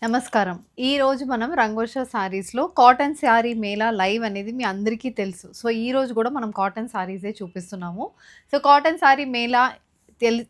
నమస్కారం. ఈరోజు మనం రంగోషా శారీస్‌లో కాటన్ శారీ మేళా లైవ్ అనేది మీ అందరికీ తెలుసు. సో, ఈరోజు గూడా మనం కాటన్ శారీసే చూపిస్తున్నాము. సో, కాటన్ శారీ మేళా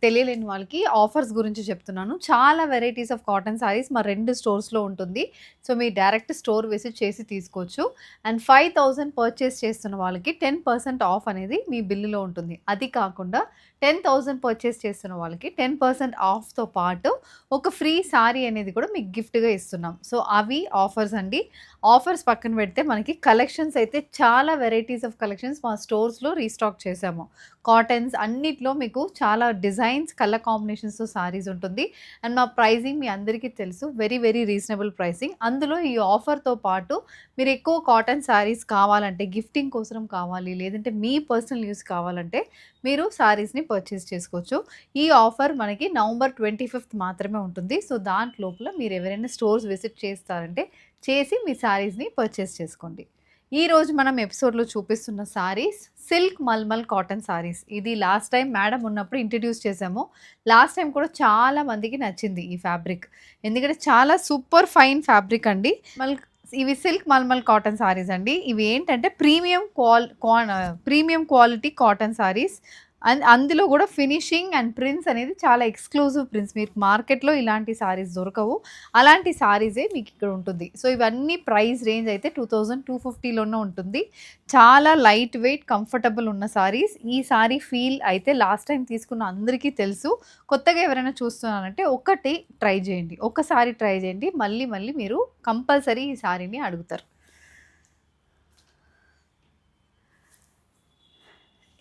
తెలియలేని వాళ్ళకి ఆఫర్స్ గురించి చెప్తున్నాను. చాలా వెరైటీస్ ఆఫ్ కాటన్ శారీస్ మా 2 స్టోర్స్‌లో ఉంటుంది. సో, మీరు డైరెక్ట్ స్టోర్ విజిట్ చేసి తీసుకోవచ్చు. అండ్ 5000 పర్చేస్ చేస్తున్న వాళ్ళకి 10% ఆఫ్ అనేది మీ బిల్లులో ఉంటుంది. అది కాకుండా 10,000 పర్చేస్ చేస్తున్న వాళ్ళకి 10% ఆఫ్‌తో పాటు ఒక ఫ్రీ సారీ అనేది కూడా మీకు గిఫ్ట్‌గా ఇస్తున్నాం. సో, అవి ఆఫర్స్ అండి. ఆఫర్స్ పక్కన పెడితే మనకి కలెక్షన్స్ అయితే చాలా వెరైటీస్ ఆఫ్ కలెక్షన్స్ మా స్టోర్స్‌లో రీస్టాక్ చేశాము. కాటన్స్ అన్నిట్లో మీకు చాలా డిజైన్స్, కలర్ కాంబినేషన్స్‌తో సారీస్ ఉంటుంది. అండ్ మా ప్రైజింగ్ మీ అందరికీ తెలుసు. Very, very reasonable pricing. అందులో ఈ ఆఫర్‌తో పాటు మీరు ఎక్కువ కాటన్ సారీస్ కావాలంటే గిఫ్టింగ్ కోసరం కావాలి, లేదంటే మీ పర్సనల్ యూజ్ కావాలంటే మీరు సారీస్‌ని పర్చేస్ చేసుకోవచ్చు. ఈ ఆఫర్ మనకి నవంబర్ 25th మాత్రమే ఉంటుంది. సో, దాంట్లోపల మీరు ఎవరైనా స్టోర్స్ విజిట్ చేస్తారంటే చేసి మీ సారీస్‌ని పర్చేస్ చేసుకోండి. ఈరోజు మనం ఎపిసోడ్‌లో చూపిస్తున్న సారీస్ సిల్క్ మల్మల్ కాటన్ సారీస్. ఇది లాస్ట్ టైం మేడం ఉన్నప్పుడు ఇంట్రడ్యూస్ చేసాము. లాస్ట్ టైం కూడా చాలా మందికి నచ్చింది ఈ ఫ్యాబ్రిక్. ఎందుకంటే చాలా సూపర్ ఫైన్ ఫ్యాబ్రిక్ అండి. ఇవి సిల్క్ మల్మల్ కాటన్ సారీస్ అండి. ఇవి ఏంటంటే ప్రీమియం క్వాలిటీ కాటన్ సారీస్. అందులో కూడా ఫినిషింగ్ అండ్ ప్రింట్స్ అనేది చాలా ఎక్స్‌క్లూజివ్ ప్రింట్స్. మీకు మార్కెట్‌లో ఇలాంటి సారీస్ దొరకవు. అలాంటి సారీసే మీకు ఇక్కడ ఉంటుంది. సో, ఇవన్నీ ప్రైస్ రేంజ్ అయితే 2250లోనే ఉంటుంది. చాలా లైట్ వెయిట్, కంఫర్టబుల్ ఉన్న సారీస్. ఈ సారీ ఫీల్ అయితే లాస్ట్ టైం తీసుకున్న అందరికీ తెలుసు. కొత్తగా ఎవరైనా చూస్తున్నారంటే ఒకటి ట్రై చేయండి. ఒక్కసారి ట్రై చేయండి. మళ్ళీ మళ్ళీ మీరు కంపల్సరీ ఈ సారీని అడుగుతారు.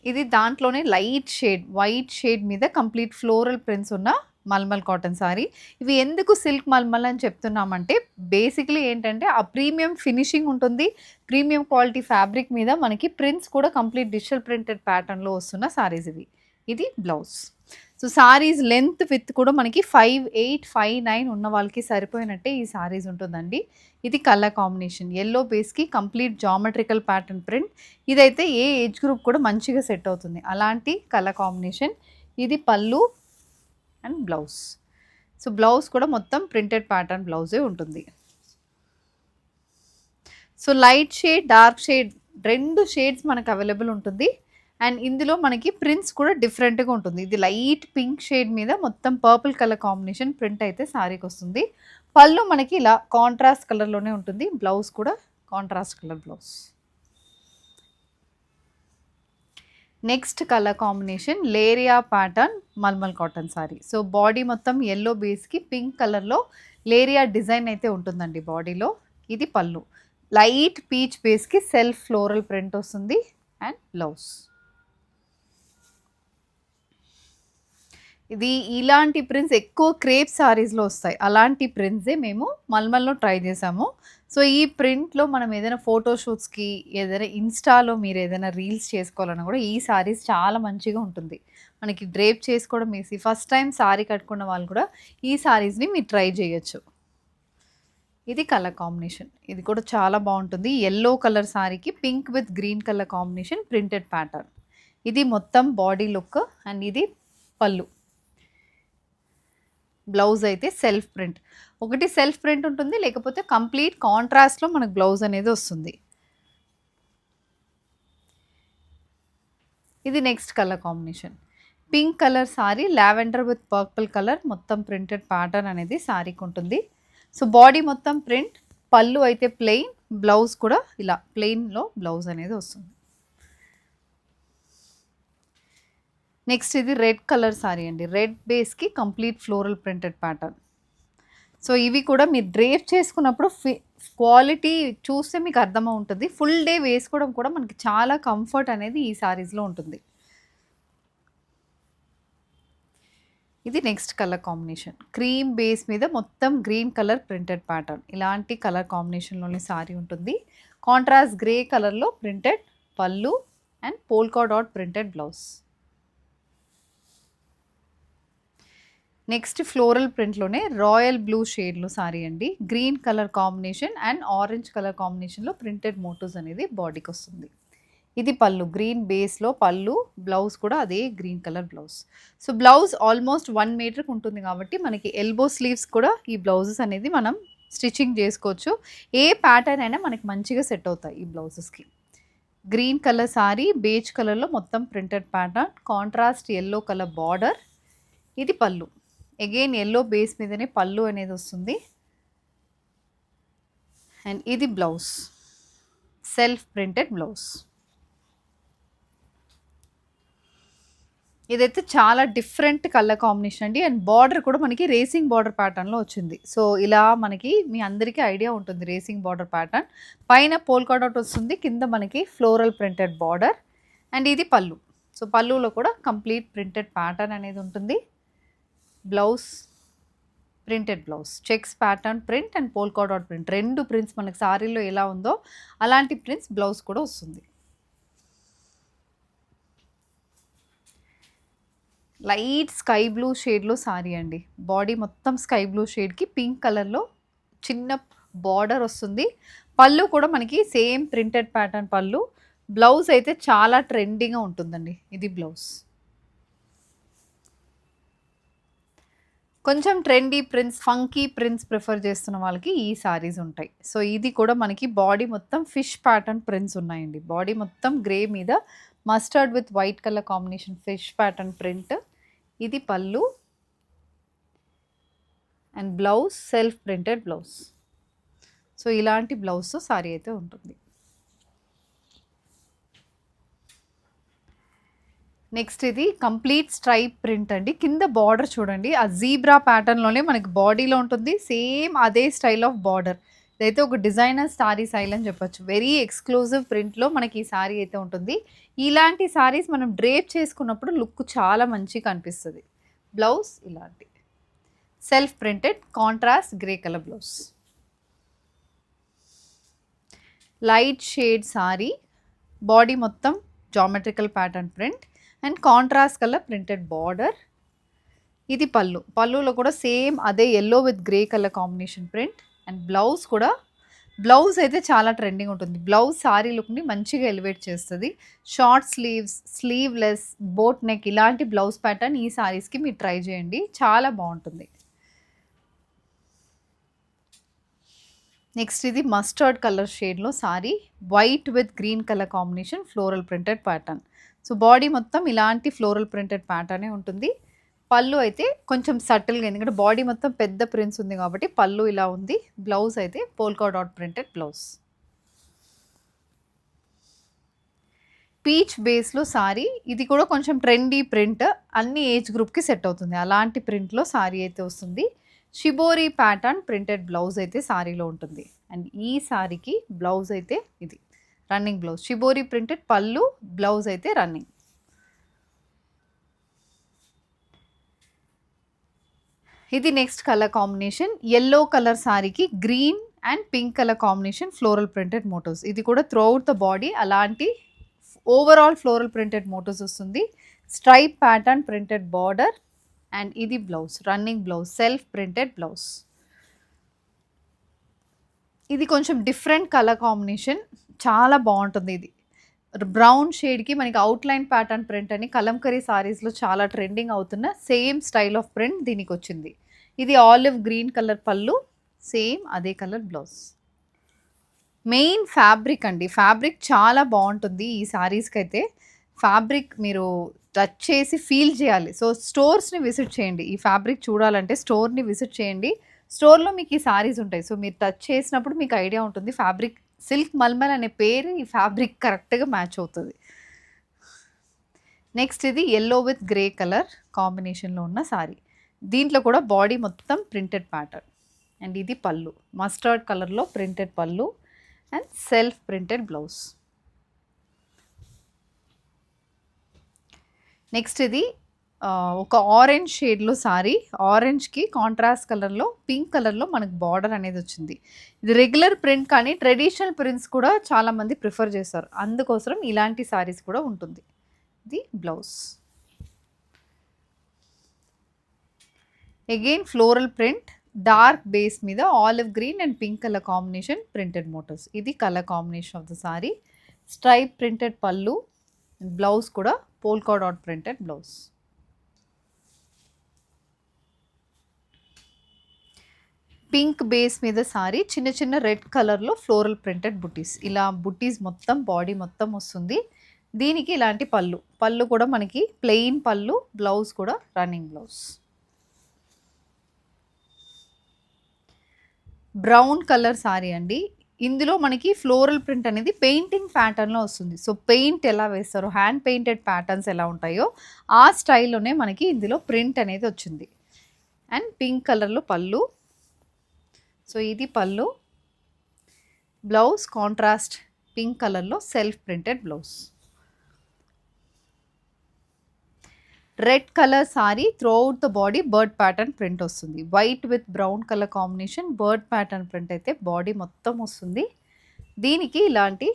ఇది దాంట్లోనే లైట్ షేడ్, వైట్ షేడ్ మీద కంప్లీట్ ఫ్లోరల్ ప్రింట్స్ ఉన్న మల్మల్ కాటన్ సారీ. ఇవి ఎందుకు సిల్క్ మల్మల్ అని చెప్తున్నామంటే బేసిక్‌లీ ఏంటంటే ఆ ప్రీమియం ఫినిషింగ్ ఉంటుంది. ప్రీమియం క్వాలిటీ ఫ్యాబ్రిక్ మీద మనకి ప్రింట్స్ కూడా కంప్లీట్ డిజిటల్ ప్రింటెడ్ ప్యాటర్న్‌లో వస్తున్న సారీస్ ఇవి. ఇది blouse. So, saris length, width కూడా మనకి 58, 59 ఉన్న వాళ్ళకి సరిపోయినట్టే ఈ సారీస్ ఉంటుందండి. ఇది కలర్ కాంబినేషన్. యెల్లో బేస్‌కి కంప్లీట్ జామెట్రికల్ ప్యాటర్న్ ప్రింట్. ఇదైతే ఏ ఏజ్ గ్రూప్ కూడా మంచిగా సెట్ అవుతుంది. అలాంటి కలర్ కాంబినేషన్. ఇది pallu and blouse. So, blouse కూడా మొత్తం ప్రింటెడ్ ప్యాటర్న్ బ్లౌజే ఉంటుంది. So, light shade, dark shade 2 shades మనకు అవైలబుల్ ఉంటుంది. అండ్ ఇందులో మనకి ప్రింట్స్ కూడా డిఫరెంట్‌గా ఉంటుంది. ఇది లైట్ పింక్ షేడ్ మీద మొత్తం పర్పుల్ కలర్ కాంబినేషన్ ప్రింట్ అయితే సారీకి వస్తుంది. పళ్ళు మనకి ఇలా కాంట్రాస్ట్ కలర్‌లోనే ఉంటుంది. బ్లౌజ్ కూడా contrast colour blouse. Next colour combination leheriya pattern malmal cotton sari. So, body మొత్తం యెల్లో బేస్‌కి పింక్ కలర్‌లో లేరియా డిజైన్ అయితే ఉంటుందండి బాడీలో. ఇది పళ్ళు. లైట్ పీచ్ బేస్‌కి సెల్ఫ్ ఫ్లోరల్ ప్రింట్ వస్తుంది అండ్ బ్లౌజ్. ఇది ఇలాంటి ప్రింట్స్ ఎక్కువ క్రేప్ సారీస్‌లో వస్తాయి. అలాంటి ప్రింట్సే మేము మల్మల్‌లో ట్రై చేసాము. సో, ఈ ప్రింట్‌లో మనం ఏదైనా ఫోటో షూట్స్‌కి, ఏదైనా ఇన్‌స్టాలో మీరు ఏదైనా రీల్స్ చేసుకోవాలన్నా కూడా ఈ సారీస్ చాలా మంచిగా ఉంటుంది. మనకి డ్రేప్ చేసుకోవడం ఈజీ. ఫస్ట్ టైం సారీ కట్టుకున్న వాళ్ళు కూడా ఈ సారీస్‌ని మీరు ట్రై చేయొచ్చు. ఇది కలర్ కాంబినేషన్. ఇది కూడా చాలా బాగుంటుంది. యెల్లో కలర్ సారీకి pink with green colour combination printed pattern. ఇది మొత్తం బాడీ లుక్ అండ్ ఇది పళ్ళు. బ్లౌజ్ అయితే సెల్ఫ్ ప్రింట్. ఒకటి సెల్ఫ్ ప్రింట్ ఉంటుంది, లేకపోతే కంప్లీట్ కాంట్రాస్ట్‌లో మనకు బ్లౌజ్ అనేది వస్తుంది. ఇది next colour combination. Pink colour sari, lavender with purple colour మొత్తం ప్రింటెడ్ ప్యాటర్న్ అనేది సారీకి ఉంటుంది. సో, బాడీ మొత్తం ప్రింట్, పళ్ళు అయితే ప్లెయిన్, బ్లౌజ్ కూడా ఇలా ప్లెయిన్‌లో బ్లౌజ్ అనేది వస్తుంది. నెక్స్ట్ ఇది రెడ్ కలర్ సారీ అండి. రెడ్ బేస్‌కి complete floral printed pattern. So, ఇవి కూడా మీరు డ్రేప్ చేసుకున్నప్పుడు క్వాలిటీ చూస్తే మీకు అర్థమవుతుంది. ఫుల్ డే వేసుకోవడం కూడా మనకి చాలా కంఫర్ట్ అనేది ఈ సారీస్‌లో ఉంటుంది. ఇది next colour combination. Cream base మీద మొత్తం గ్రీన్ కలర్ ప్రింటెడ్ ప్యాటర్న్. ఇలాంటి కలర్ కాంబినేషన్‌లోని సారీ ఉంటుంది. కాంట్రాస్ట్ గ్రే కలర్‌లో printed pallu and polka dot printed blouse. Next floral ప్రింట్‌లోనే రాయల్ బ్లూ షేడ్‌లో సారీ అండి. Green colour combination and orange colour కాంబినేషన్‌లో ప్రింటెడ్ మోటివ్స్ అనేది బాడీకి వస్తుంది. ఇది పళ్ళు. గ్రీన్ బేస్‌లో పళ్ళు, బ్లౌజ్ కూడా అదే green colour blouse. So, blouse almost 1 మీటర్‌కి ఉంటుంది కాబట్టి మనకి ఎల్బో స్లీవ్స్ కూడా ఈ బ్లౌజెస్ అనేది మనం స్టిచ్చింగ్ చేసుకోవచ్చు. ఏ ప్యాటర్న్ అయినా మనకి మంచిగా సెట్ అవుతాయి ఈ బ్లౌజెస్కి. గ్రీన్ కలర్ సారీ, బేజ్ కలర్లో మొత్తం printed pattern, contrast yellow colour border. ఇది పళ్ళు. అగైన్ ఎల్లో బేస్ మీదనే పళ్ళు అనేది వస్తుంది. అండ్ ఇది బ్లౌజ్, సెల్ఫ్ ప్రింటెడ్ బ్లౌజ్. ఇదైతే చాలా డిఫరెంట్ కలర్ కాంబినేషన్ అండి. అండ్ బార్డర్ కూడా మనకి రేసింగ్ బార్డర్ ప్యాటర్న్లో వచ్చింది. సో ఇలా మనకి మీ అందరికీ ఐడియా ఉంటుంది రేసింగ్ బార్డర్ ప్యాటర్న్. పైన పోల్కా డాట్ వస్తుంది, కింద మనకి ఫ్లోరల్ ప్రింటెడ్ బార్డర్. అండ్ ఇది పళ్ళు. సో పళ్ళులో కూడా కంప్లీట్ ప్రింటెడ్ ప్యాటర్న్ అనేది ఉంటుంది. Blouse printed blouse, checks pattern print and polka dot print, రెండు ప్రింట్స్ మనకి సారీలో ఎలా ఉందో అలాంటి ప్రింట్స్ బ్లౌజ్ కూడా వస్తుంది. లైట్ స్కై బ్లూ షేడ్లో సారీ అండి. బాడీ మొత్తం స్కై బ్లూ షేడ్కి పింక్ కలర్లో చిన్న బార్డర్ వస్తుంది. పళ్ళు కూడా మనకి సేమ్ ప్రింటెడ్ ప్యాటర్న్ పళ్ళు. బ్లౌజ్ అయితే చాలా ట్రెండీగా ఉంటుందండి. ఇది బ్లౌజ్. కొంచెం trendy prints, funky prints prefer చేస్తున్న వాళ్ళకి ఈ సారీస్ ఉంటాయి. సో ఇది కూడా మనకి బాడీ మొత్తం ఫిష్ ప్యాటర్న్ ప్రింట్స్ ఉన్నాయండి. బాడీ మొత్తం గ్రే మీద mustard with white colour combination fish pattern print. ఇది pallu and blouse, self printed blouse. So ఇలాంటి బ్లౌజ్తో సారీ అయితే ఉంటుంది. నెక్స్ట్ ఇది కంప్లీట్ స్ట్రైప్ ప్రింట్ అండి. కింద బార్డర్ చూడండి, ఆ జీబ్రా ప్యాటర్న్లోనే మనకి బాడీలో ఉంటుంది. సేమ్ అదే స్టైల్ ఆఫ్ బార్డర్. ఇదైతే ఒక డిజైనర్ సారీ స్టైల్ అని చెప్పొచ్చు. వెరీ ఎక్స్క్లూజివ్ ప్రింట్లో మనకి ఈ సారీ అయితే ఉంటుంది. ఇలాంటి సారీస్ మనం డ్రేప్ చేసుకున్నప్పుడు లుక్ చాలా మంచిగా కనిపిస్తుంది. బ్లౌజ్ ఇలాంటి self printed contrast grey colour blouse. Light shade sari, body మొత్తం geometrical pattern print and contrast colour printed border. ఇది పళ్ళు. పళ్ళులో కూడా సేమ్ అదే yellow with grey colour combination print. And blouse కూడా, బ్లౌజ్ అయితే చాలా ట్రెండింగ్ ఉంటుంది. బ్లౌజ్ సారీ లుక్ని మంచిగా ఎలివేట్ చేస్తుంది. Short sleeves, sleeveless, boat neck ఇలాంటి బ్లౌజ్ ప్యాటర్న్ ఈ సారీస్కి మీరు ట్రై చేయండి, చాలా బాగుంటుంది. నెక్స్ట్ ఇది మస్టర్డ్ కలర్ షేడ్లో sorry, white with green colour combination floral printed pattern. So body మొత్తం ఇలాంటి ఫ్లోరల్ ప్రింటెడ్ ప్యాటర్నే ఉంటుంది. పళ్ళు అయితే కొంచెం సటిల్గా, ఎందుకంటే బాడీ మొత్తం పెద్ద ప్రింట్స్ ఉంది కాబట్టి పళ్ళు ఇలా ఉంది. బ్లౌజ్ అయితే polka dot printed blouse. Peach బేస్లో సారీ, ఇది కూడా కొంచెం ట్రెండీ ప్రింట్, అన్ని ఏజ్ గ్రూప్కి సెట్ అవుతుంది. అలాంటి ప్రింట్లో సారీ అయితే వస్తుంది. షిబోరి ప్యాటర్న్ ప్రింటెడ్ బ్లౌజ్ అయితే సారీలో ఉంటుంది. అండ్ ఈ సారీకి బ్లౌజ్ అయితే ఇది running blouse, shibori printed pallu, blouse అయితే రన్నింగ్. ఇది next colour combination, yellow colour సారీకి green and pink colour combination floral printed motifs. ఇది కూడా త్రూ అవుట్ ద బాడీ అలాంటి ఓవరాల్ ఫ్లోరల్ ప్రింటెడ్ మోటివ్స్ వస్తుంది. Stripe pattern printed border and ఇది blouse, running blouse, self printed blouse. ఇది కొంచెం different colour combination, చాలా బాగుంటుంది. ఇది బ్రౌన్ షేడ్కి మనకి అవుట్లైన్ ప్యాటర్న్ ప్రింట్ అని కలంకరీ సారీస్లో చాలా ట్రెండింగ్ అవుతున్న సేమ్ స్టైల్ ఆఫ్ ప్రింట్ దీనికి వచ్చింది. ఇది ఆలివ్ గ్రీన్ కలర్ పళ్ళు, సేమ్ అదే కలర్ బ్లౌజ్. మెయిన్ ఫ్యాబ్రిక్ అండి, ఫ్యాబ్రిక్ చాలా బాగుంటుంది ఈ సారీస్కి అయితే. ఫ్యాబ్రిక్ మీరు టచ్ చేసి ఫీల్ చేయాలి. సో స్టోర్స్ని విజిట్ చేయండి, ఈ ఫ్యాబ్రిక్ చూడాలంటే స్టోర్ని విజిట్ చేయండి. స్టోర్లో మీకు ఈ సారీస్ ఉంటాయి. సో మీరు టచ్ చేసినప్పుడు మీకు ఐడియా ఉంటుంది. ఫ్యాబ్రిక్ సిల్క్ మల్మల్ అనే పేరు ఈ ఫ్యాబ్రిక్ కరెక్ట్గా మ్యాచ్ అవుతుంది. నెక్స్ట్ ఇది ఎల్లో విత్ గ్రే కలర్ కాంబినేషన్లో ఉన్న సారీ. దీంట్లో కూడా బాడీ మొత్తం ప్రింటెడ్ ప్యాటర్న్ అండ్ ఇది పళ్ళు, మస్టర్డ్ కలర్లో printed pallu and self printed blouse. Next ఇది ఒక ఆరెంజ్ షేడ్లో సారీ, ఆరెంజ్కి కాంట్రాస్ట్ కలర్లో పింక్ కలర్లో మనకు బార్డర్ అనేది వచ్చింది. ఇది రెగ్యులర్ ప్రింట్ కానీ ట్రెడిషనల్ ప్రింట్స్ కూడా చాలామంది ప్రిఫర్ చేస్తారు, అందుకోసం ఇలాంటి సారీస్ కూడా ఉంటుంది. ఇది blouse. Again floral print, dark base మీద olive green and pink colour combination printed motifs. ఇది colour combination of the sari. Stripe printed pallu, blouse కూడా polka dot printed blouse. Pink base మీద సారీ చిన్న చిన్న రెడ్ కలర్లో ఫ్లోరల్ ప్రింటెడ్ బుటీస్, ఇలా బుటీస్ మొత్తం బాడీ మొత్తం వస్తుంది. దీనికి ఇలాంటి పళ్ళు, పళ్ళు కూడా మనకి ప్లెయిన్ పళ్ళు, బ్లౌజ్ కూడా running blouse. Brown colour sari అండి. ఇందులో మనకి ఫ్లోరల్ ప్రింట్ అనేది పెయింటింగ్ ప్యాటర్న్లో వస్తుంది. సో పెయింట్ ఎలా వేస్తారో, హ్యాండ్ పెయింటెడ్ ప్యాటర్న్స్ ఎలా ఉంటాయో ఆ స్టైల్లోనే మనకి ఇందులో ప్రింట్ అనేది వచ్చింది. అండ్ పింక్ కలర్లో పళ్ళు. సో ఇది పళ్ళు, బ్లౌజ్ కాంట్రాస్ట్ పింక్ కలర్లో self printed blouse. Red colour sari throughout the body bird pattern print వస్తుంది. White with brown colour combination bird pattern print అయితే బాడీ మొత్తం వస్తుంది. దీనికి ఇలాంటి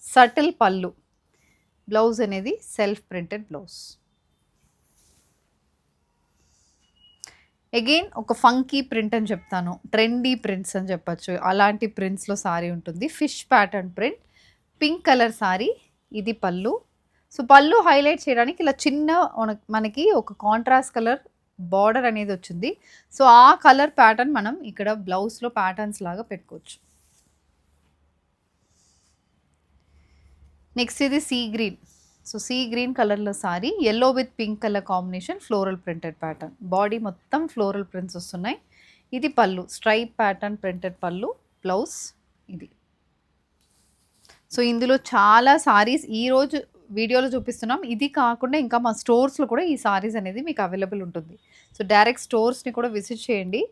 సటిల్ పళ్ళు, బ్లౌజ్ అనేది సెల్ఫ్ ప్రింటెడ్ బ్లౌజ్. అగైన్ ఒక ఫంకీ ప్రింట్ అని చెప్తాను, ట్రెండీ ప్రింట్స్ అని చెప్పచ్చు. అలాంటి ప్రింట్స్లో సారీ ఉంటుంది. Fish pattern print, pink colour sari, ఇది పళ్ళు. సో పళ్ళు హైలైట్ చేయడానికి ఇలా చిన్న మనకి ఒక కాంట్రాస్ట్ కలర్ బార్డర్ అనేది వచ్చింది. సో ఆ కలర్ ప్యాటర్న్ మనం ఇక్కడ బ్లౌజ్లో ప్యాటర్న్స్ లాగా పెట్టుకోవచ్చు. నెక్స్ట్ ఇది sea green. So sea green కలర్లో sari, yellow with pink colour combination floral printed pattern, body మొత్తం ఫ్లోరల్ ప్రింట్స్ వస్తున్నాయి. ఇది pallu, stripe pattern printed pallu, blouse ఇది. సో ఇందులో చాలా సారీస్ ఈరోజు వీడియోలో చూపిస్తున్నాం. ఇది కాకుండా ఇంకా మా స్టోర్స్లో కూడా ఈ సారీస్ అనేది మీకు అవైలబుల్ ఉంటుంది. సో డైరెక్ట్ స్టోర్స్ని కూడా విజిట్ చేయండి.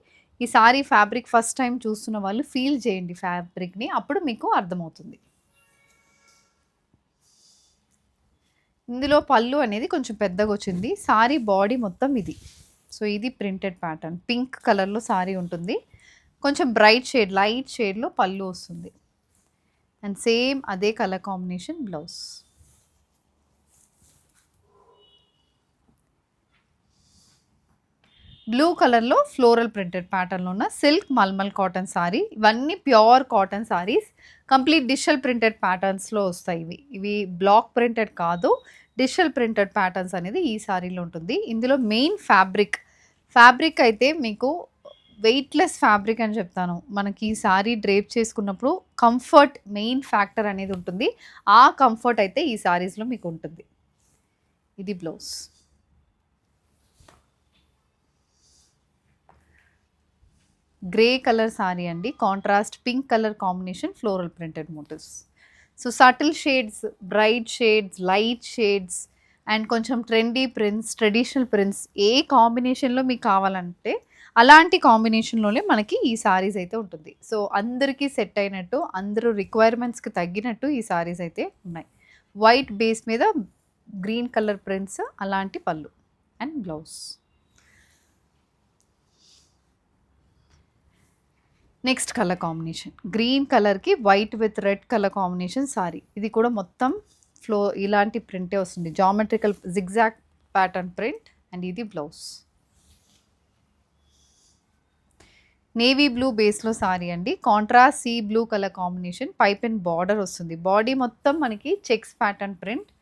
ఈ సారీ ఫ్యాబ్రిక్ ఫస్ట్ టైం చూస్తున్న వాళ్ళు ఫీల్ చేయండి ఫ్యాబ్రిక్ని, అప్పుడు మీకు అర్థమవుతుంది. ఇందులో పళ్ళు అనేది కొంచెం పెద్దగా వచ్చింది. సారీ బాడీ మొత్తం ఇది. సో ఇది ప్రింటెడ్ ప్యాటర్న్, పింక్ కలర్లో సారీ ఉంటుంది. కొంచెం బ్రైట్ షేడ్, లైట్ షేడ్లో పళ్ళు వస్తుంది. అండ్ సేమ్ అదే కలర్ కాంబినేషన్ బ్లౌజ్. బ్లూ కలర్లో ఫ్లోరల్ ప్రింటెడ్ ప్యాటర్న్లో ఉన్న సిల్క్ మల్మల్ కాటన్ సారీ. ఇవన్నీ pure cotton saris, complete digital printed ప్యాటర్న్స్లో వస్తాయి. ఇవి బ్లాక్ ప్రింటెడ్ కాదు, డిజిటల్ ప్రింటెడ్ ప్యాటర్న్స్ అనేది ఈ సారీలో ఉంటుంది. ఇందులో మెయిన్ ఫ్యాబ్రిక్ అయితే మీకు వెయిట్లెస్ ఫ్యాబ్రిక్ అని చెప్తాను. మనకి ఈ సారీ డ్రేప్ చేసుకున్నప్పుడు కంఫర్ట్ మెయిన్ ఫ్యాక్టర్ అనేది ఉంటుంది. ఆ కంఫర్ట్ అయితే ఈ సారీస్లో మీకు ఉంటుంది. ఇది బ్లౌజ్. గ్రే కలర్ సారీ అండి, contrast pink colour combination floral printed motifs. So subtle shades, bright shades, light shades and కొంచెం ట్రెండీ ప్రింట్స్, ట్రెడిషనల్ ప్రింట్స్, ఏ కాంబినేషన్లో మీకు కావాలంటే అలాంటి కాంబినేషన్లోనే మనకి ఈ సారీస్ అయితే ఉంటుంది. సో అందరికీ సెట్ అయినట్టు, అందరూ రిక్వైర్మెంట్స్కి తగ్గినట్టు ఈ సారీస్ అయితే ఉన్నాయి. వైట్ బేస్ మీద గ్రీన్ కలర్ ప్రింట్స్, అలాంటి pallu and blouse. Next colour combination green colour white with red colour combination sari. ఇది కూడా మొత్తం ఇలాంటి ప్రింటే వస్తుంది, geometrical zigzag pattern print. And ఇది బ్లౌజ్. నేవీ బ్లూ బేస్లో సారీ అండి, contrast sea blue colour combination, pipe and border వస్తుంది. బాడీ మొత్తం మనకి చెక్స్ ప్యాటర్న్ ప్రింట్.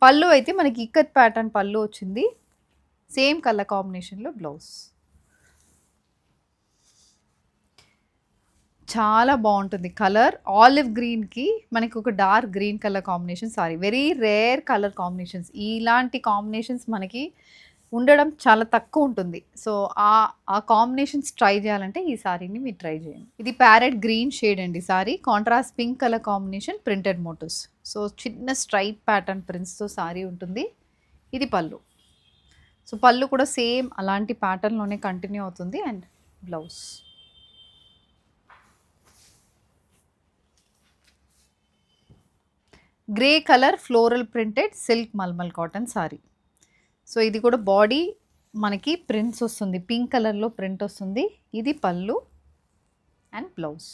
పళ్ళు అయితే మనకి ఇక్కత్ ప్యాటర్న్ పళ్ళు వచ్చింది, సేమ్ కలర్ కాంబినేషన్లో బ్లౌజ్. చాలా బాగుంటుంది కలర్. ఆలివ్ గ్రీన్కి మనకి ఒక dark green colour combination sorry. Very rare colour combinations. ఇలాంటి కాంబినేషన్స్ మనకి ఉండడం చాలా తక్కువ ఉంటుంది. సో ఆ కాంబినేషన్స్ ట్రై చేయాలంటే ఈ సారీని మీరు ట్రై చేయండి. ఇది ప్యారెట్ గ్రీన్ షేడ్ అండి sari, contrast pink colour combination printed motifs. So చిన్న స్ట్రైప్ ప్యాటర్న్ ప్రింట్స్తో సారీ ఉంటుంది. ఇది పళ్ళు. సో పళ్ళు కూడా సేమ్ అలాంటి ప్యాటర్న్లోనే కంటిన్యూ అవుతుంది. And blouse. Grey colour floral printed silk mulmul cotton sari. So ఇది కూడా బాడీ మనకి ప్రింట్స్ వస్తుంది, పింక్ కలర్లో ప్రింట్ వస్తుంది. ఇది pallu and blouse.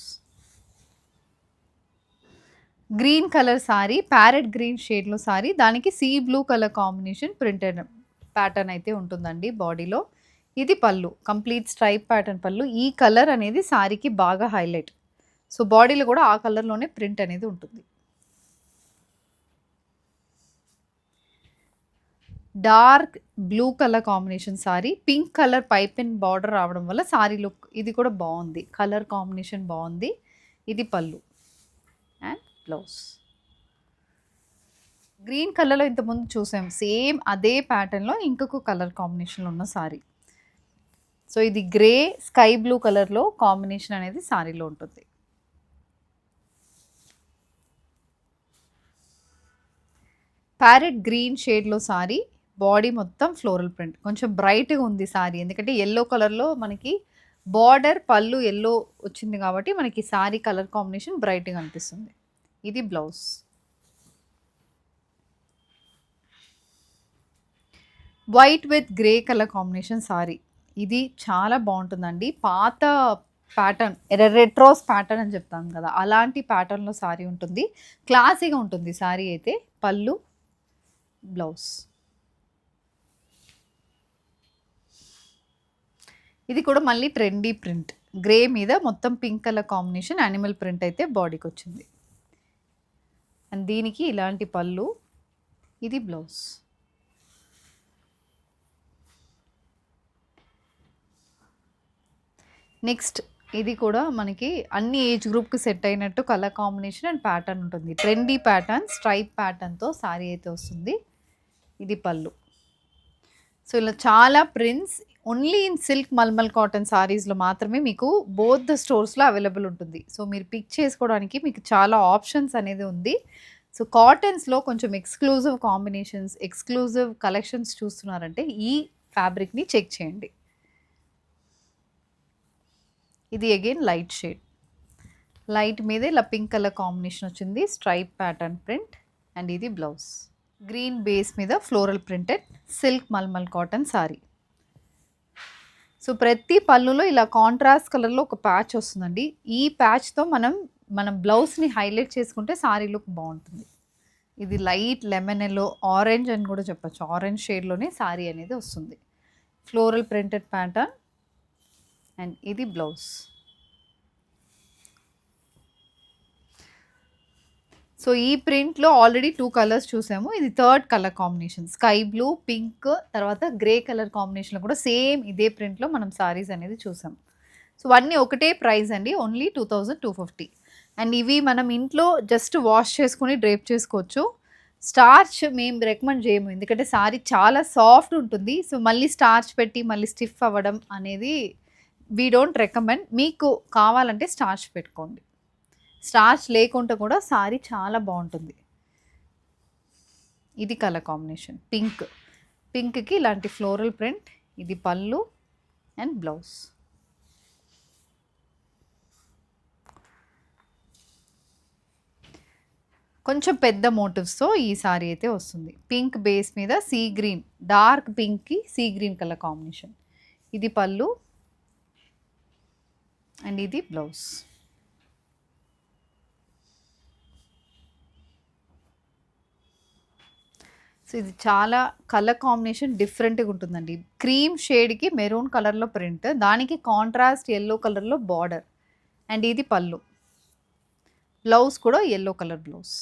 Green colour sorry, parrot green షేడ్లో సారీ, దానికి see blue colour combination printed pattern అయితే ఉంటుందండి బాడీలో. ఇది పళ్ళు, కంప్లీట్ స్ట్రైప్ ప్యాటర్న్ పళ్ళు. ఈ కలర్ అనేది సారీకి బాగా హైలైట్. సో బాడీలో కూడా ఆ కలర్లోనే ప్రింట్ అనేది ఉంటుంది. Dark blue colour combination sorry, pink colour piping border రావడం వల్ల సారీ లుక్ ఇది కూడా బాగుంది, కలర్ కాంబినేషన్ బాగుంది. ఇది పళ్ళు అండ్ బ్లౌజ్. గ్రీన్ కలర్లో ఇంతకుముందు చూసాం, సేమ్ అదే ప్యాటర్న్లో ఇంకొక కలర్ కాంబినేషన్లో ఉన్న సారీ. సో ఇది గ్రే స్కై బ్లూ కలర్లో కాంబినేషన్ అనేది సారీలో ఉంటుంది. ప్యారెట్ గ్రీన్ షేడ్లో సారీ, బాడీ మొత్తం ఫ్లోరల్ ప్రింట్, కొంచెం బ్రైట్గా ఉంది సారీ, ఎందుకంటే ఎల్లో కలర్లో మనకి బార్డర్ పళ్ళు ఎల్లో వచ్చింది కాబట్టి మనకి సారీ కలర్ కాంబినేషన్ బ్రైట్గా అనిపిస్తుంది. ఇది blouse. White with grey colour combination sari, ఇది చాలా బాగుంటుందండి. పాత ప్యాటర్న్, రెట్రోస్ ప్యాటర్న్ అని చెప్తాను కదా, అలాంటి ప్యాటర్న్లో సారీ ఉంటుంది, క్లాసీగా ఉంటుంది సారీ అయితే. పళ్ళు బ్లౌజ్. ఇది కూడా మళ్ళీ ట్రెండీ ప్రింట్, గ్రే మీద మొత్తం pink colour combination animal print అయితే బాడీకి వచ్చింది. అండ్ దీనికి ఇలాంటి పళ్ళు, ఇది బ్లౌజ్. నెక్స్ట్ ఇది కూడా మనకి అన్ని ఏజ్ గ్రూప్కి సెట్ అయినట్టు కలర్ కాంబినేషన్ అండ్ ప్యాటర్న్ ఉంటుంది. ట్రెండీ ప్యాటర్న్, స్ట్రైప్ ప్యాటర్న్తో సారీ అయితే వస్తుంది. ఇది పళ్ళు. సో ఇలా చాలా prints only in silk mulmul cotton సారీస్లో మాత్రమే మీకు బోత్ ద స్టోర్స్లో అవైలబుల్ ఉంటుంది. సో మీరు పిక్ చేసుకోవడానికి మీకు చాలా ఆప్షన్స్ అనేది ఉంది. సో కాటన్స్లో కొంచెం ఎక్స్క్లూజివ్ కాంబినేషన్స్, ఎక్స్క్లూజివ్ కలెక్షన్స్ చూస్తున్నారంటే ఈ ఫ్యాబ్రిక్ని చెక్ చేయండి. ఇది అగైన్ లైట్ షేడ్, లైట్ మీద ఇలా పింక్ కలర్ కాంబినేషన్ వచ్చింది, స్ట్రైప్ ప్యాటర్న్ ప్రింట్. అండ్ ఇది బ్లౌజ్. గ్రీన్ బేస్ మీద floral printed silk mulmul cotton sari. So ప్రతి పళ్ళులో ఇలా కాంట్రాస్ట్ కలర్లో ఒక ప్యాచ్ వస్తుందండి. ఈ ప్యాచ్తో మనం బ్లౌజ్ని హైలైట్ చేసుకుంటే సారీ లుక్ బాగుంటుంది. ఇది లైట్ లెమన్ ఎల్లో, ఆరెంజ్ అని కూడా చెప్పచ్చు, ఆరెంజ్ షేడ్లోనే సారీ అనేది వస్తుంది. ఫ్లోరల్ ప్రింటెడ్ ప్యాటర్న్ అండ్ ఇది బ్లౌజ్. సో ఈ ప్రింట్లో ఆల్రెడీ 2 కలర్స్ చూసాము, ఇది third colour combination, sky blue, pink, తర్వాత గ్రే కలర్ కాంబినేషన్లో కూడా సేమ్ ఇదే ప్రింట్లో మనం సారీస్ అనేది చూసాం. సో అన్నీ ఒకటే ప్రైస్ అండి, ఓన్లీ 2250. అండ్ ఇవి మనం ఇంట్లో జస్ట్ వాష్ చేసుకుని డ్రేప్ చేసుకోవచ్చు. స్టార్చ్ మేము రికమెండ్ చేయము, ఎందుకంటే సారీ చాలా సాఫ్ట్ ఉంటుంది. సో మళ్ళీ స్టార్చ్ పెట్టి మళ్ళీ స్టిఫ్ అవ్వడం అనేది వీ డోంట్ రికమెండ్. మీకు కావాలంటే స్టార్చ్ పెట్టుకోండి, స్టార్చ్ లేకుండా కూడా సారీ చాలా బాగుంటుంది. ఇది కలర్ కాంబినేషన్ పింక్, పింక్కి ఇలాంటి ఫ్లోరల్ ప్రింట్. ఇది పళ్ళు అండ్ బ్లౌజ్. కొంచెం పెద్ద మోటివ్స్తో ఈ సారీ అయితే వస్తుంది. పింక్ బేస్ మీద సీ గ్రీన్, డార్క్ పింక్కి సీ గ్రీన్ కలర్ కాంబినేషన్. ఇది పళ్ళు అండ్ ఇది బ్లౌజ్. సో ఇది చాలా కలర్ కాంబినేషన్ డిఫరెంట్గా ఉంటుందండి. క్రీమ్ షేడ్కి మెరూన్ కలర్లో ప్రింట్, దానికి కాంట్రాస్ట్ ఎల్లో కలర్లో బార్డర్. అండ్ ఇది పళ్ళు, బ్లౌజ్ కూడా yellow colour blouse.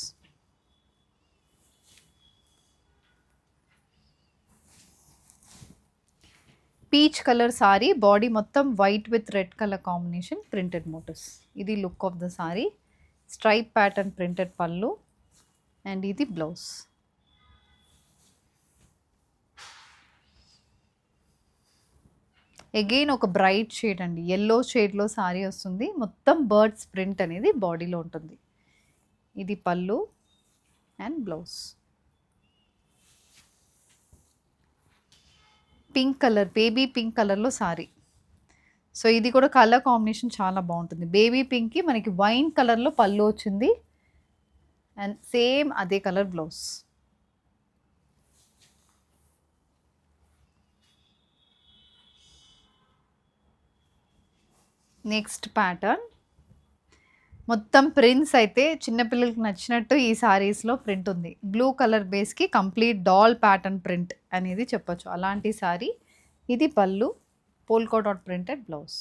Peach colour sari, body మొత్తం white with red colour combination printed motifs. ఇది look of the sari, stripe pattern printed pallu and ఇది బ్లౌజ్. అగైన్ ఒక బ్రైట్ షేడ్ అండి, ఎల్లో షేడ్లో సారీ వస్తుంది, మొత్తం బర్డ్స్ ప్రింట్ అనేది బాడీలో ఉంటుంది. ఇది pallu and blouse. Pink colour, baby pink కలర్లో సారీ. సో ఇది కూడా కలర్ కాంబినేషన్ చాలా బాగుంటుంది. బేబీ పింక్కి మనకి వైన్ కలర్లో పళ్ళు వచ్చింది అండ్ సేమ్ అదే కలర్ బ్లౌజ్. నెక్స్ట్ ప్యాటర్న్ మొత్తం ప్రింట్స్ అయితే చిన్నపిల్లలకి నచ్చినట్టు ఈ సారీస్లో ప్రింట్ ఉంది. బ్లూ కలర్ బేస్కి కంప్లీట్ డాల్ ప్యాటర్న్ ప్రింట్ అనేది చెప్పొచ్చు, అలాంటి సారీ. ఇది pallu, polka dot printed blouse.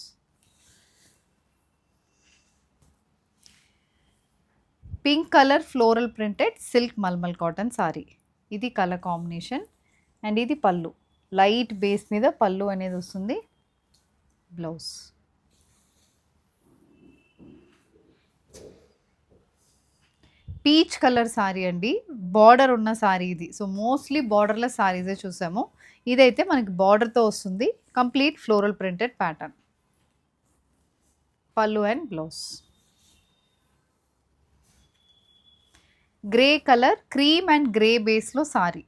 Pink colour floral printed silk mulmul cotton sari. ఇది కలర్ కాంబినేషన్ అండ్ ఇది పళ్ళు, లైట్ బేస్ మీద పళ్ళు అనేది వస్తుంది. బ్లౌజ్ పీచ్ కలర్ సారీ అండి, బార్డర్ ఉన్న సారీ ఇది. సో మోస్ట్లీ బార్డర్లెస్ సారీసే చూసాము. ఇదైతే మనకి బార్డర్తో వస్తుంది, complete floral printed pattern. Pallu and blouse. Grey colour, cream and grey బేస్లో సారీ,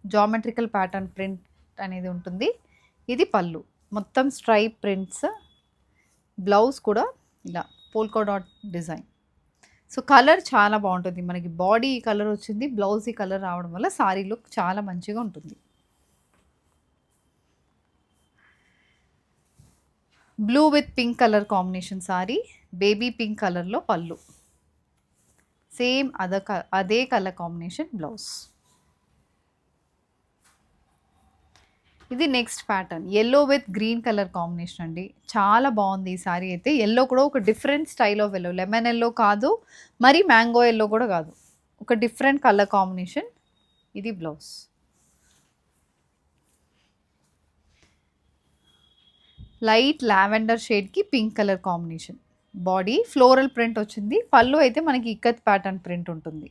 జామెట్రికల్ ప్యాటర్న్ ప్రింట్ అనేది ఉంటుంది. ఇది పళ్ళు, మొత్తం స్ట్రైప్ ప్రింట్స్. బ్లౌజ్ కూడా ఇలా polka dot design. So colour చాలా బాగుంటుంది మనకి. బాడీ ఈ కలర్ వచ్చింది, బ్లౌజ్ ఈ కలర్ రావడం వల్ల సారీ లుక్ చాలా మంచిగా ఉంటుంది. Blue with pink colour combination sari, baby pink కలర్లో పళ్ళు, సేమ్ అదే కలర్ కాంబినేషన్ బ్లౌజ్. ఇది next pattern, yellow with green colour combination అండి. చాలా బాగుంది ఈ సారీ అయితే. ఎల్లో కూడా ఒక different style of yellow, lemon yellow కాదు, మరి మ్యాంగో ఎల్లో కూడా కాదు, ఒక డిఫరెంట్ కలర్ కాంబినేషన్. ఇది బ్లౌజ్. లైట్ లావెండర్ షేడ్కి pink colour combination. Body floral print వచ్చింది. పళ్ళు అయితే మనకి ఇక్కత్ ప్యాటర్న్ ప్రింట్ ఉంటుంది.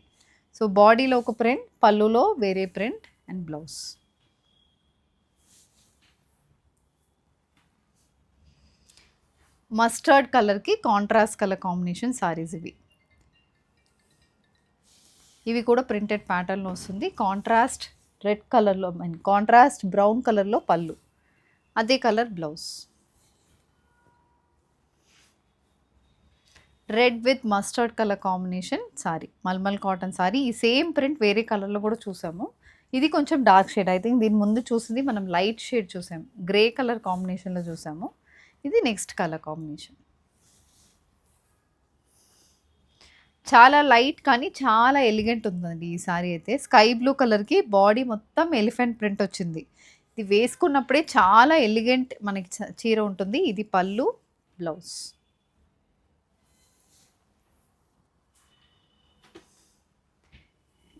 సో బాడీలో ఒక ప్రింట్, పళ్ళులో వేరే ప్రింట్ అండ్ బ్లౌజ్. మస్టర్డ్ కలర్కి కాంట్రాస్ట్ కలర్ కాంబినేషన్ సారీస్ ఇవి. ఇవి కూడా ప్రింటెడ్ ప్యాటర్న్లో వస్తుంది. కాంట్రాస్ట్ రెడ్ కలర్లో, కాంట్రాస్ట్ బ్రౌన్ కలర్లో పళ్ళు, అదే colour blouse. Red with mustard colour combination sari, మల్మల్ కాటన్ సారీ. ఈ సేమ్ ప్రింట్ వేరే కలర్లో కూడా చూసాము. ఇది కొంచెం డార్క్ షేడ్, ఐ థింక్ దీని ముందు చూసింది మనం లైట్ షేడ్ చూసాము, గ్రే కలర్ కాంబినేషన్లో చూసాము. ఇది నెక్స్ట్ కలర్ కాంబినేషన్. చాలా లైట్ కానీ చాలా ఎలిగెంట్ ఉందండి ఈ సారీ అయితే. స్కై బ్లూ కలర్కి బాడీ మొత్తం ఎలిఫెంట్ ప్రింట్ వచ్చింది. ఇది వేసుకున్నప్పుడే చాలా ఎలిగెంట్ మనకి చీర ఉంటుంది. ఇది పళ్ళు, బ్లౌజ్.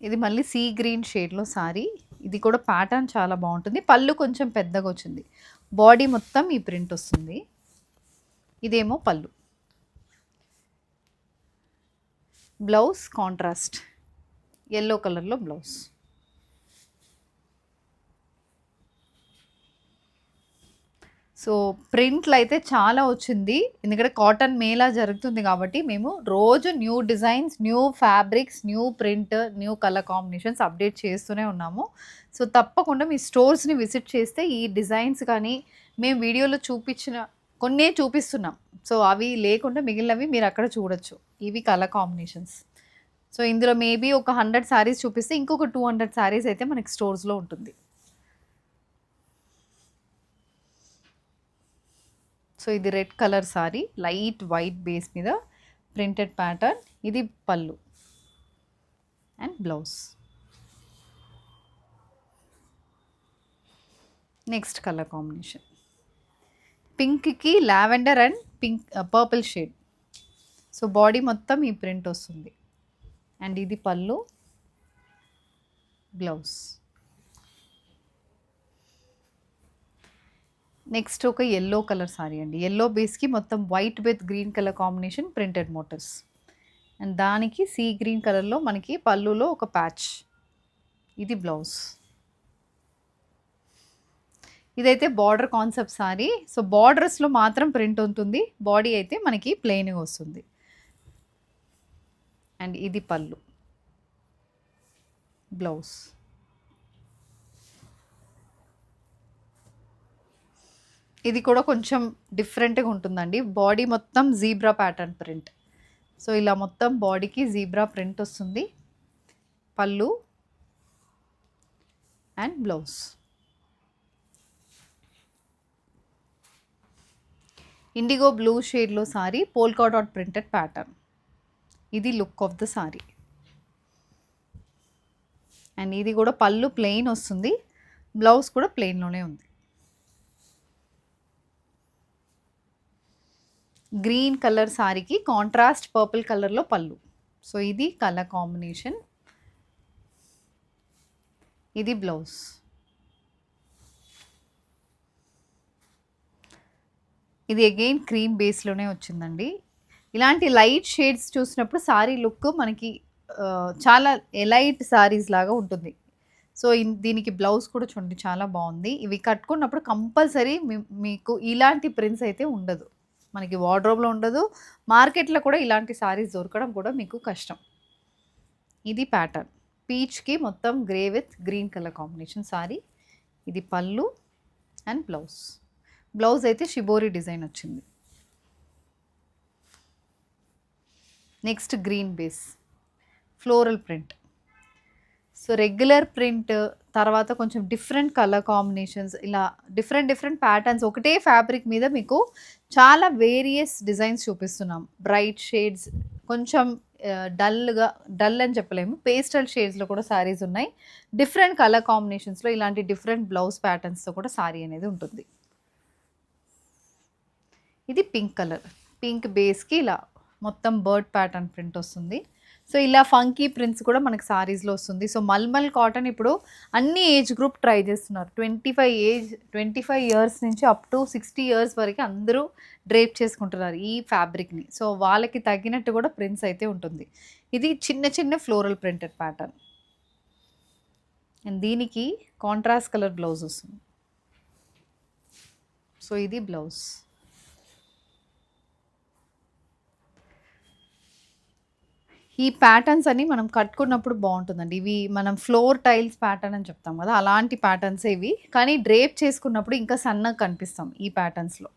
ఇది మళ్ళీ సీ గ్రీన్ షేడ్లో సారీ. ఇది కూడా ప్యాటర్న్ చాలా బాగుంటుంది. పళ్ళు కొంచెం పెద్దగా వచ్చింది, బాడీ మొత్తం ఈ ప్రింట్ వస్తుంది. ఇదేమో పళ్ళు, బ్లౌజ్ కాంట్రాస్ట్ ఎల్లో కలర్లో బ్లౌజ్. సో ప్రింట్లు అయితే చాలా వచ్చింది, ఎందుకంటే కాటన్ మేళా జరుగుతుంది కాబట్టి మేము రోజు new designs, new fabrics, new print, new colour combinations update చేస్తూనే ఉన్నాము. సో తప్పకుండా మీ స్టోర్స్ని విజిట్ చేస్తే ఈ డిజైన్స్ కానీ మేము వీడియోలో చూపించిన కొన్నే చూపిస్తున్నాం. సో అవి లేకుండా మిగిలినవి మీరు అక్కడ చూడొచ్చు. ఇవి కలర్ కాంబినేషన్స్. సో ఇందులో మేబీ ఒక 100 శారీస్ చూపిస్తే ఇంకొక 200 శారీస్ అయితే మనకి స్టోర్స్లో ఉంటుంది. సో ఇది red colour sari, light white base మీద ప్రింటెడ్ ప్యాటర్న్. ఇది pallu and blouse. Next colour combination పింక్కి lavender and pink purple shade. So body మొత్తం ఈ ప్రింట్ వస్తుంది అండ్ ఇది పళ్ళు, బ్లౌజ్. నెక్స్ట్ ఒక ఎల్లో కలర్ సారీ అండి. ఎల్లో బేస్కి మొత్తం white with green colour combination printed motifs and దానికి సీ గ్రీన్ కలర్లో మనకి పళ్ళులో ఒక ప్యాచ్. ఇది బ్లౌజ్. ఇదైతే బార్డర్ కాన్సెప్ట్ సారీ. సో బార్డర్స్లో మాత్రం ప్రింట్ ఉంటుంది, బాడీ అయితే మనకి ప్లెయిన్గా వస్తుంది. అండ్ ఇది పళ్ళు, బ్లౌజ్. ఇది కూడా కొంచెం డిఫరెంట్గా ఉంటుందండి. బాడీ మొత్తం జీబ్రా ప్యాటర్న్ ప్రింట్. సో ఇలా మొత్తం బాడీకి జీబ్రా ప్రింట్ వస్తుంది. Pallu and blouse. Indigo blue షేడ్లో sari, polka dot printed pattern. ఇది look of the sari. And ఇది కూడా పళ్ళు ప్లెయిన్ వస్తుంది, బ్లౌజ్ కూడా ప్లెయిన్లోనే ఉంది. గ్రీన్ కలర్ సారీకి కాంట్రాస్ట్ పర్పుల్ కలర్లో పళ్ళు. సో ఇది కలర్ కాంబినేషన్. ఇది బ్లౌజ్. ఇది అగైన్ క్రీమ్ బేస్లోనే వచ్చిందండి. ఇలాంటి లైట్ షేడ్స్ చూసినప్పుడు సారీ లుక్ మనకి చాలా ఎలైట్ సారీస్ లాగా ఉంటుంది. సో దీనికి బ్లౌజ్ కూడా చూడండి చాలా బాగుంది. ఇవి కట్టుకున్నప్పుడు కంపల్సరీ మీకు ఇలాంటి ప్రింట్స్ అయితే ఉండదు, మనకి వార్డ్రోబ్లో ఉండదు. మార్కెట్లో కూడా ఇలాంటి సారీస్ దొరకడం కూడా మీకు కష్టం. ఇది ప్యాటర్న్ పీచ్కి మొత్తం grey with green colour combination sari. ఇది పళ్ళు అండ్ బ్లౌజ్. బ్లౌజ్ అయితే షిబోరి డిజైన్ వచ్చింది. Next green base floral print. So regular print తర్వాత కొంచెం డిఫరెంట్ కలర్ కాంబినేషన్స్, ఇలా డిఫరెంట్ ప్యాటర్న్స్ ఒకటే ఫ్యాబ్రిక్ మీద మీకు చాలా వేరియస్ డిజైన్స్ చూపిస్తున్నాం. బ్రైట్ షేడ్స్, కొంచెం డల్ అని చెప్పలేము, పేస్టల్ షేడ్స్లో కూడా శారీస్ ఉన్నాయి. డిఫరెంట్ కలర్ కాంబినేషన్స్లో ఇలాంటి డిఫరెంట్ బ్లౌజ్ ప్యాటర్న్స్తో కూడా శారీ అనేది ఉంటుంది. ఇది పింక్ కలర్, పింక్ బేస్కి ఇలా మొత్తం బర్డ్ ప్యాటర్న్ ప్రింట్ వస్తుంది. సో ఇలా ఫంకీ ప్రింట్స్ కూడా మనకి సారీస్లో వస్తుంది. సో మల్మల్ కాటన్ ఇప్పుడు అన్ని ఏజ్ గ్రూప్ ట్రై చేస్తున్నారు. 25 ఇయర్స్ నుంచి అప్ టు 60 ఇయర్స్ వరకు అందరూ డ్రేప్ చేసుకుంటున్నారు ఈ ఫ్యాబ్రిక్ని. సో వాళ్ళకి తగ్గినట్టు కూడా ప్రింట్స్ అయితే ఉంటుంది. ఇది చిన్న ఫ్లోరల్ ప్రింటెడ్ ప్యాటర్న్ అండ్ దీనికి కాంట్రాస్ట్ కలర్ బ్లౌజ్ వస్తుంది. సో ఇది బ్లౌజ్. ఈ ప్యాటర్న్స్ అని మనం కట్టుకున్నప్పుడు బాగుంటుందండి. ఇవి మనం ఫ్లోర్ టైల్స్ ప్యాటర్న్ అని చెప్తాం కదా, అలాంటి ప్యాటర్న్స్ ఇవి. కానీ డ్రేప్ చేసుకున్నప్పుడు ఇంకా సన్నగా కనిపిస్తాం ఈ ప్యాటర్న్స్లో.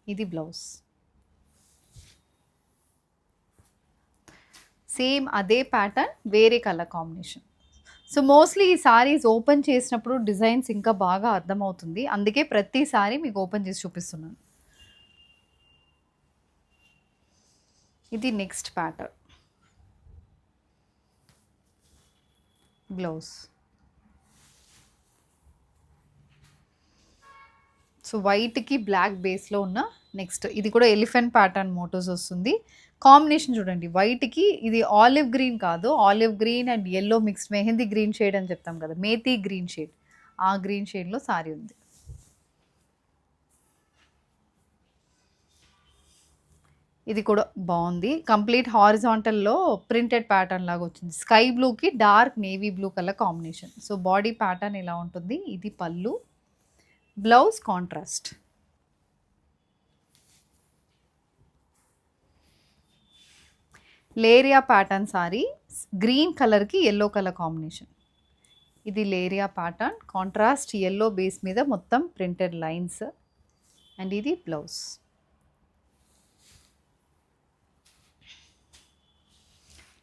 ఇది బ్లౌజ్. సేమ్ అదే ప్యాటర్న్ వేరే కలర్ కాంబినేషన్. సో మోస్ట్లీ ఈ సారీస్ ఓపెన్ చేసినప్పుడు డిజైన్స్ ఇంకా బాగా అర్థమవుతుంది, అందుకే ప్రతిసారి మీకు ఓపెన్ చేసి చూపిస్తున్నాను. ఇది నెక్స్ట్ ప్యాటర్న్ బ్లౌజ్. సో వైట్కి బ్లాక్ బేస్లో ఉన్న నెక్స్ట్ ఇది కూడా ఎలిఫెంట్ ప్యాటర్న్ మోటోస్ వస్తుంది. కాంబినేషన్ చూడండి, వైట్కి ఇది ఆలివ్ గ్రీన్ కాదు, olive green and yellow mixed mehndi green shade అని చెప్తాం కదా, మేతీ గ్రీన్ షేడ్, ఆ గ్రీన్ షేడ్లో సారీ ఉంది. ఇది కూడా బాగుంది, కంప్లీట్ హారిజాంటల్లో ప్రింటెడ్ ప్యాటర్న్ లాగా వచ్చింది. స్కై బ్లూకి dark navy blue colour combination. So body pattern ఇలా ఉంటుంది. ఇది pallu, blouse contrast. Leheriya pattern sari, green కలర్కి ఎల్లో కలర్ కాంబినేషన్. ఇది leheriya pattern, contrast yellow base మీద మొత్తం ప్రింటెడ్ లైన్స్ అండ్ ఇది బ్లౌజ్.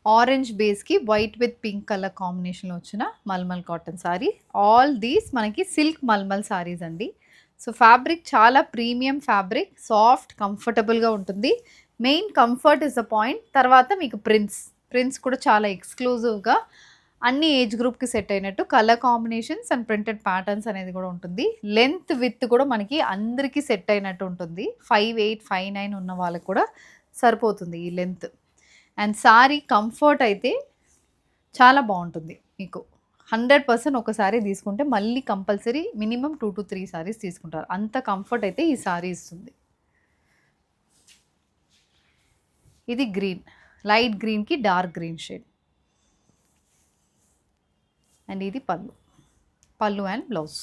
ఆరెంజ్ బేస్కి వైట్ విత్ పింక్ కలర్ కాంబినేషన్లో వచ్చిన malmal cotton sari. All these మనకి సిల్క్ మల్మల్ సారీస్ అండి. సో ఫ్యాబ్రిక్ చాలా ప్రీమియం ఫ్యాబ్రిక్, సాఫ్ట్ కంఫర్టబుల్గా ఉంటుంది. Main comfort is the point. తర్వాత మీకు ప్రింట్స్ కూడా చాలా ఎక్స్క్లూజివ్గా అన్ని ఏజ్ గ్రూప్కి సెట్ అయినట్టు colour combinations and printed patterns అనేది కూడా ఉంటుంది. లెంత్ విత్ కూడా మనకి అందరికీ సెట్ అయినట్టు ఉంటుంది. 5'8", 5'9" ఉన్న వాళ్ళకి కూడా సరిపోతుంది ఈ లెంత్. అండ్ సారీ కంఫర్ట్ అయితే చాలా బాగుంటుంది. మీకు 100% ఒకసారి తీసుకుంటే మళ్ళీ కంపల్సరీ మినిమం 2 to 3 సారీస్ తీసుకుంటారు, అంత కంఫర్ట్ అయితే ఈ సారీ ఇస్తుంది. ఇది గ్రీన్, లైట్ గ్రీన్కి డార్క్ గ్రీన్ షేడ్ అండ్ ఇది పళ్ళు అండ్ బ్లౌజ్.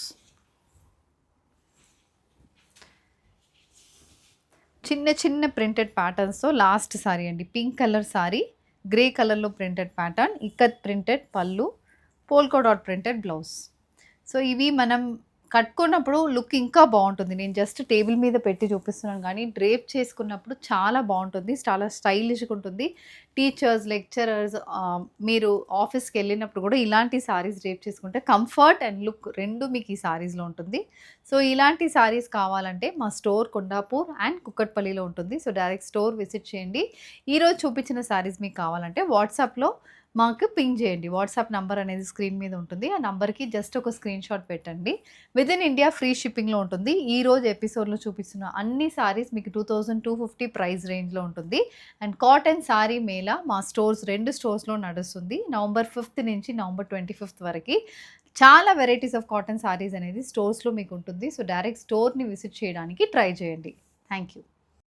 చిన్న ప్రింటెడ్ ప్యాటర్న్స్తో లాస్ట్ సారీ అండి. పింక్ కలర్ సారీ, గ్రే కలర్లో ప్రింటెడ్ ప్యాటర్న్, ఇక్కత్ ప్రింటెడ్ పళ్ళు, polka dot printed blouse. So ఇవి మనం కట్టుకున్నప్పుడు లుక్ ఇంకా బాగుంటుంది. నేను జస్ట్ టేబుల్ మీద పెట్టి చూపిస్తున్నాను, కానీ డ్రేప్ చేసుకున్నప్పుడు చాలా బాగుంటుంది, చాలా స్టైలిష్గా ఉంటుంది. టీచర్స్, లెక్చరర్స్, మీరు ఆఫీస్కి వెళ్ళినప్పుడు కూడా ఇలాంటి సారీస్ డ్రేప్ చేసుకుంటే కంఫర్ట్ అండ్ లుక్ రెండు మీకు ఈ సారీస్లో ఉంటుంది. సో ఇలాంటి సారీస్ కావాలంటే మా స్టోర్ కొండాపూర్ అండ్ కుక్కట్పల్లిలో ఉంటుంది. సో డైరెక్ట్ స్టోర్ విజిట్ చేయండి. ఈరోజు చూపించిన సారీస్ మీకు కావాలంటే వాట్సాప్లో మాకు పింగ్ చేయండి. వాట్సాప్ నంబర్ అనేది స్క్రీన్ మీద ఉంటుంది. ఆ నంబర్కి జస్ట్ ఒక స్క్రీన్ షాట్ పెట్టండి. విత్ ఇన్ ఇండియా ఫ్రీ షిప్పింగ్లో ఉంటుంది. ఈరోజు ఎపిసోడ్లో చూపిస్తున్న అన్ని సారీస్ మీకు 2250 ప్రైస్ రేంజ్లో ఉంటుంది. అండ్ కాటన్ సారీ మేళా మా స్టోర్స్ 2 స్టోర్స్లో నడుస్తుంది. నవంబర్ 5th నుంచి నవంబర్ 25th వరకు చాలా వెరైటీస్ ఆఫ్ కాటన్ సారీస్ అనేది స్టోర్స్లో మీకు ఉంటుంది. సో డైరెక్ట్ స్టోర్ని విజిట్ చేయడానికి ట్రై చేయండి. Thank you.